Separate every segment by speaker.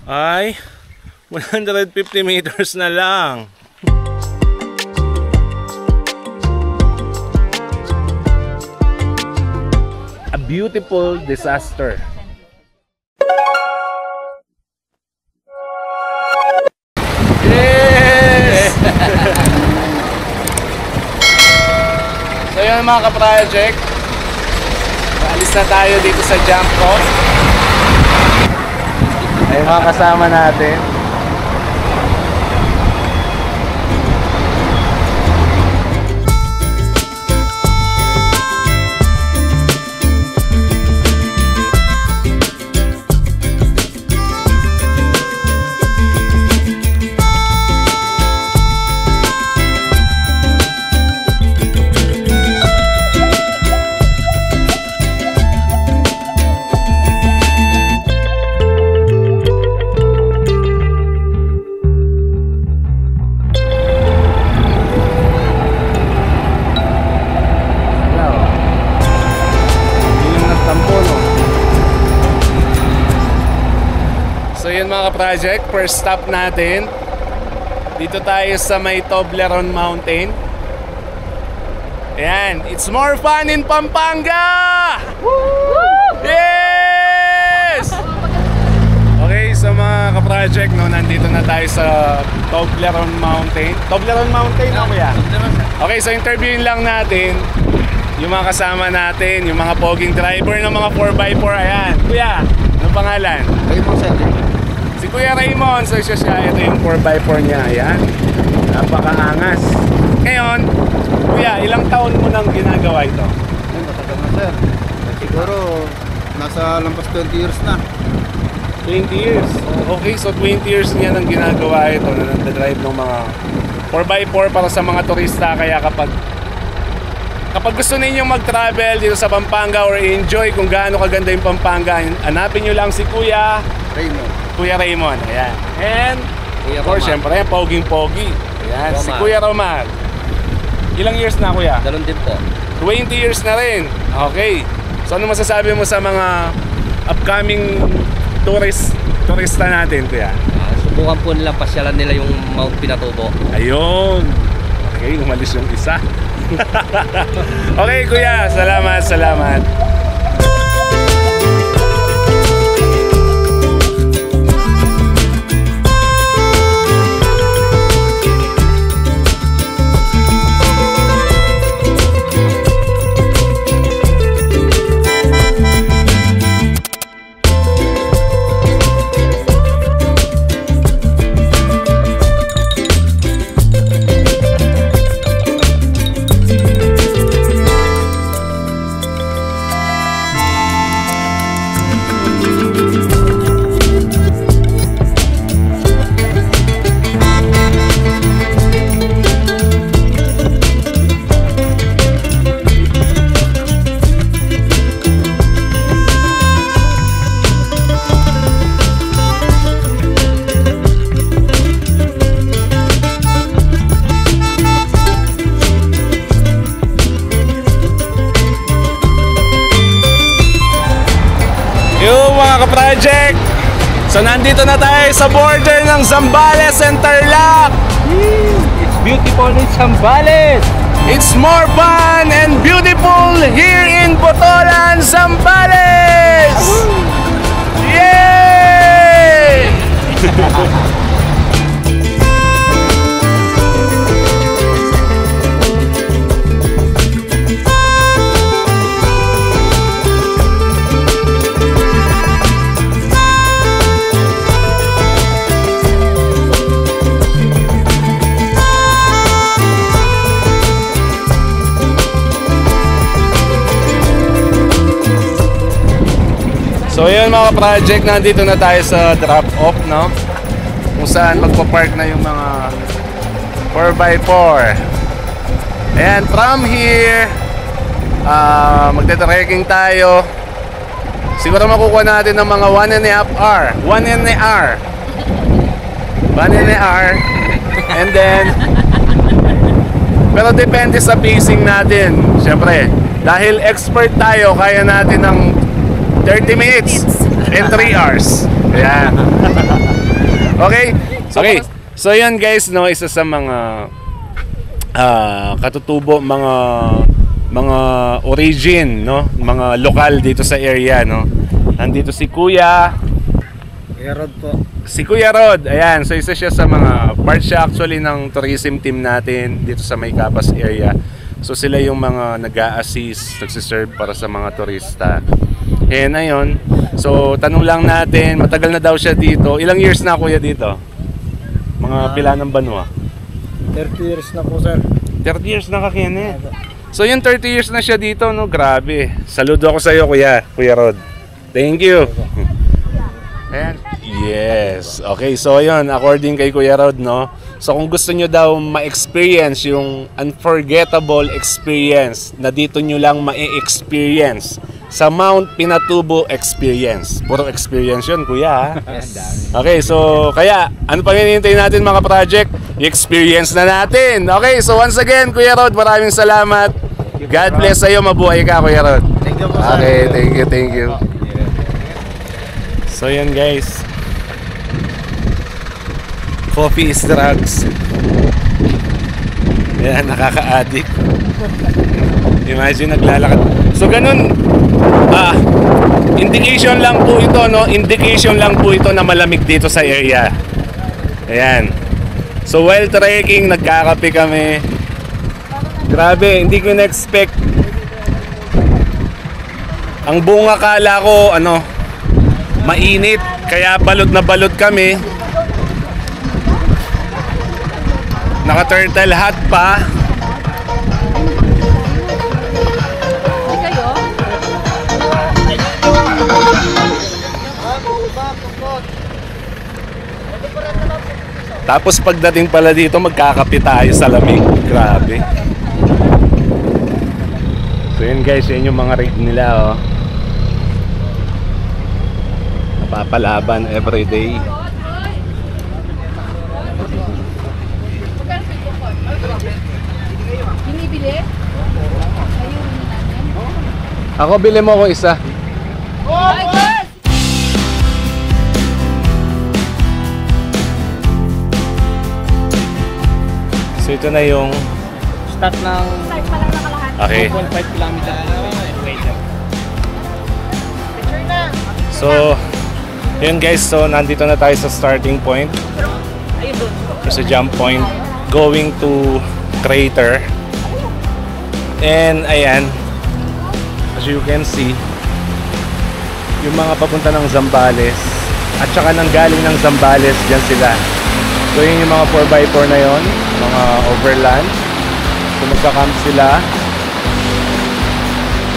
Speaker 1: ay 150 meters na lang. A beautiful disaster. Yes! So yun mga ka-project, alis na tayo dito sa jump off. Ay mga kasama natin. So yun mga ka-project, first stop natin. Dito tayo sa may Toblerone Mountain. Ayan, it's more fun in Pampanga! Woo! Yes! Okay, so mga ka-project, no, nandito na tayo sa Toblerone Mountain. Toblerone Mountain, no kuya? Okay, so interviewin lang natin yung mga kasama natin, yung mga poging driver ng mga 4x4. Ayan, kuya, anong pangalan?
Speaker 2: Raymond sir.
Speaker 1: Si Kuya Raymond, so siya, ito yung 4x4 niya, ayan. Napakaangas. Ngayon, Kuya, ilang taon mo nang ginagawa ito?
Speaker 2: Matagal na sir. Siguro, nasa lampas 20 years na.
Speaker 1: 20 years? Okay, so 20 years niya nang ginagawa ito, na nagdadrive ng mga 4x4 para sa mga turista. Kaya kapag gusto ninyong mag-travel dito sa Pampanga or enjoy kung gaano kaganda yung Pampanga, hanapin nyo lang si Kuya Raymond, ayan. And, of course, syempre, poging-pogi. Ayan, si Kuya Romar. Ilang years na, Kuya?
Speaker 3: Dalon din po.
Speaker 1: 20 years na rin. Okay. So, ano masasabi mo sa mga upcoming turista natin, Kuya?
Speaker 3: Subukan po nila, pasyalan nila yung Mount Pinatubo.
Speaker 1: Ayun. Okay, umalis yung isa. Okay, Kuya. Salamat. Project. So nandito na tayo sa border ng Zambales and Tarlac.
Speaker 3: It's beautiful in Zambales.
Speaker 1: It's more fun and beautiful here in Botolan, Zambales. Yay! So yun mga project, nandito na tayo sa drop-off, no? Kung saan magpa-park na yung mga 4x4. And from here, magte-trekking tayo. Siguro makukuha natin ng mga 1.5 hour. 1.5 hour. And then, pero depende sa pacing natin. Siyempre, dahil expert tayo, kaya natin ng 30 minutes and 3 hours. Ayan. Okay? Okay. So yun guys, no, isa sa mga katutubo, mga origin, no, mga lokal dito sa area, no. Nandito si Kuya
Speaker 2: Rod po.
Speaker 1: Si Kuya Rod, ayan. So isa siya sa mga part siya actually ng tourism team natin dito sa Maycapas area. So sila yung mga nag-a-assist, nagsiserve para sa mga turista. And ayun, so tanong lang natin, matagal na daw siya dito. Ilang years na kuya dito? Mga pila ng banwa?
Speaker 2: 30 years na po, sir.
Speaker 1: 30 years na kakine. So yung 30 years na siya dito, no, grabe. Saludo ako sa iyo Kuya Rod. Thank you. Ayan. Yes. Okay, so ayun, according kay Kuya Rod, no. So kung gusto nyo daw ma-experience yung unforgettable experience na dito nyo lang ma-experience sa Mount Pinatubo Experience. Puro experience yun, Kuya. Okay, so kaya, ano pang hinihintay natin mga project? I-experience na natin. Okay, so once again, Kuya Rod, maraming salamat. God bless sa'yo, mabuhay ka, Kuya Rod.
Speaker 2: Thank you po, sir.
Speaker 1: Okay, thank you. So yan guys, coffee is drugs. Yan, nakaka-addict. Imagine naglalakad. So ganun, indication lang po ito, no? Indication lang po ito na malamig dito sa area. Ayan. So while trekking, nagkakape kami. Grabe, hindi ko na-expect. Ang buong akala ko, mainit. Kaya balot na balot kami. Naka-turtle hat pa. Tapos pagdating pala dito, magkakape tayo sa lamig. Grabe. So yun guys, yun yung mga rig nila, oh. Napapalaban everyday.
Speaker 4: Binibili?
Speaker 1: Ako, bili mo ko isa. So ito na yung
Speaker 3: Start ng
Speaker 4: Start pa lang nakalahat.
Speaker 1: okay.
Speaker 3: 1.5 kilometer.
Speaker 1: So yun guys, so nandito na tayo sa starting point. Sa jump point going to crater. And ayan, as you can see, yung mga papunta ng Zambales at saka nang galing ng Zambales, dyan sila. So yun yung mga 4x4 na yon, mga overland. So magka-camp sila.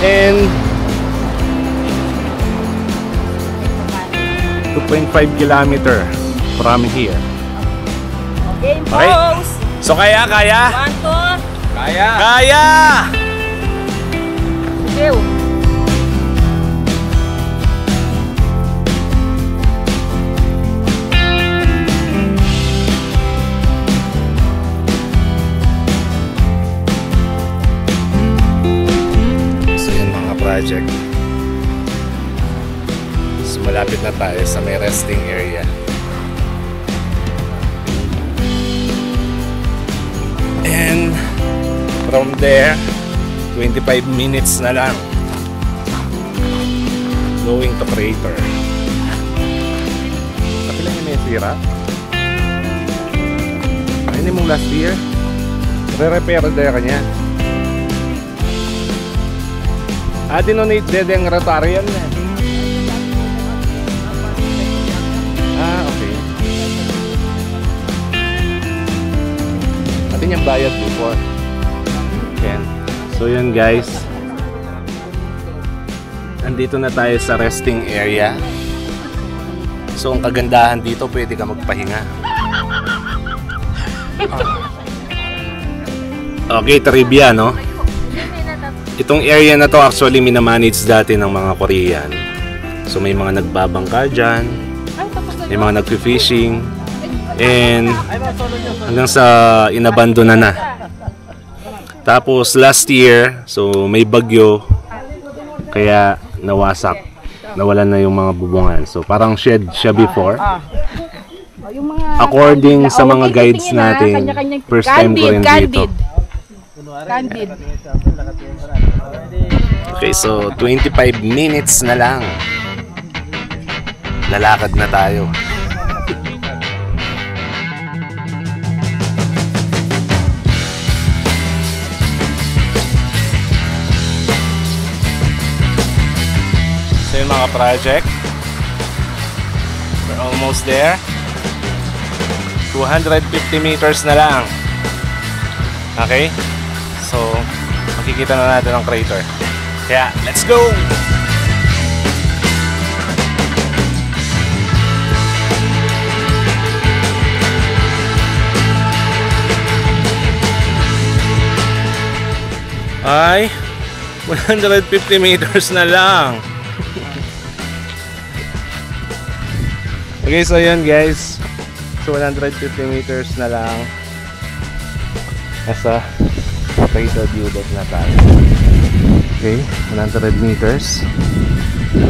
Speaker 1: And 2.5 kilometer from here.
Speaker 4: Game
Speaker 1: Okay.
Speaker 4: pose!
Speaker 1: So kaya?
Speaker 4: 1, 2,
Speaker 1: Kaya!
Speaker 4: go!
Speaker 1: So yun mga project. So malapit na tayo sa may resting area. And from there, 25 minutes na lang going to crater. Kapilan yung may sira? Ayun mong last year? Re-repair na kanya. Dinonate din yung rotarian na. Okay. Atin yung bayad before. Yan. So yun guys, andito na tayo sa resting area. So ang kagandahan dito, pwede ka magpahinga. Okay, trivia, no? Itong area na to actually minamanage dati ng mga Korean. So may mga nagbabangka dyan, may mga nag-fishing, and hanggang sa inabandona na. Tapos last year, so may bagyo, kaya nawasak, nawalan na yung mga bubungan. So parang shed siya before.
Speaker 4: O, yung mga
Speaker 1: According
Speaker 4: candid
Speaker 1: sa
Speaker 4: lang.
Speaker 1: mga
Speaker 4: Okay,
Speaker 1: guides
Speaker 4: titingin, ha?
Speaker 1: natin,
Speaker 4: Kanya-kanyang-
Speaker 1: first time ko rin dito.
Speaker 4: Candid.
Speaker 1: Okay, so 25 minutes na lang. Lalakad na tayo. So yung mga project, we're almost there. 250 meters na lang. Okay? So, makikita na natin ang crater. Kaya, let's go! Ay, 150 meters na lang. Okay, so yun guys. So 150 meters na lang. Nasa crater view deck na tayo. Okay, 100 meters.
Speaker 3: 5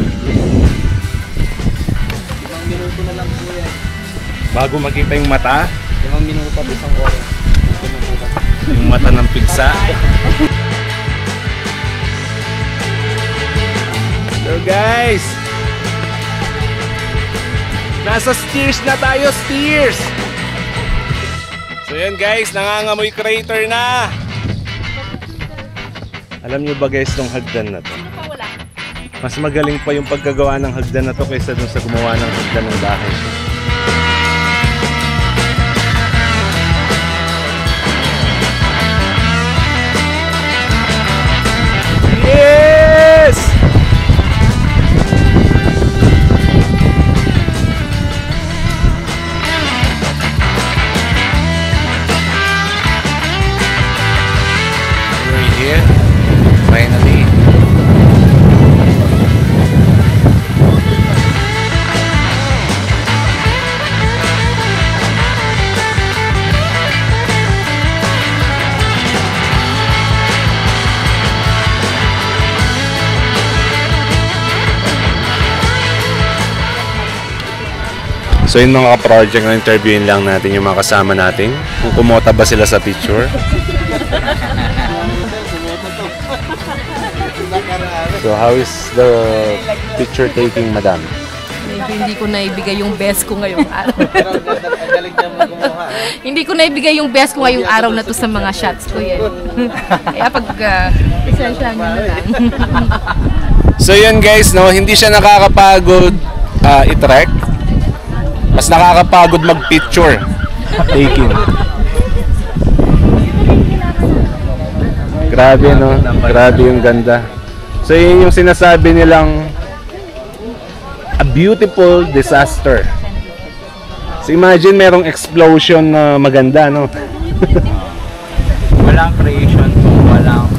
Speaker 3: minuto na lang po yan.
Speaker 1: Bago makita yung mata,
Speaker 3: 5 minuto at isang oras.
Speaker 1: yung mata ng pigsa. So guys, nasa stairs na tayo, stairs. So yan guys, nangangamoy crater na. Alam nyo ba guys, tong hagdan na to, mas magaling pa yung pagkagawa ng hagdan na to kaysa dun sa gumawa ng hagdan ng bahay. Yes! We're here, finally. So yun mga ka-project, na interviewin lang natin yung mga kasama natin. Kung kumota ba sila sa picture. So how is the picture taking, madam?
Speaker 5: Medyo hindi ko naibigay yung best ko ngayong araw. Hindi ko naibigay yung best ko ngayong araw na to sa mga shots ko yan. Kaya pag essential nyo na lang.
Speaker 1: So yun guys, no, hindi siya nakakapagod i-trek. Mas nakakapagod mag-picture taking. Grabe no, grabe yung ganda. So yun yung sinasabi nilang a beautiful disaster. So imagine merong explosion na maganda, no?
Speaker 3: Walang creation, walang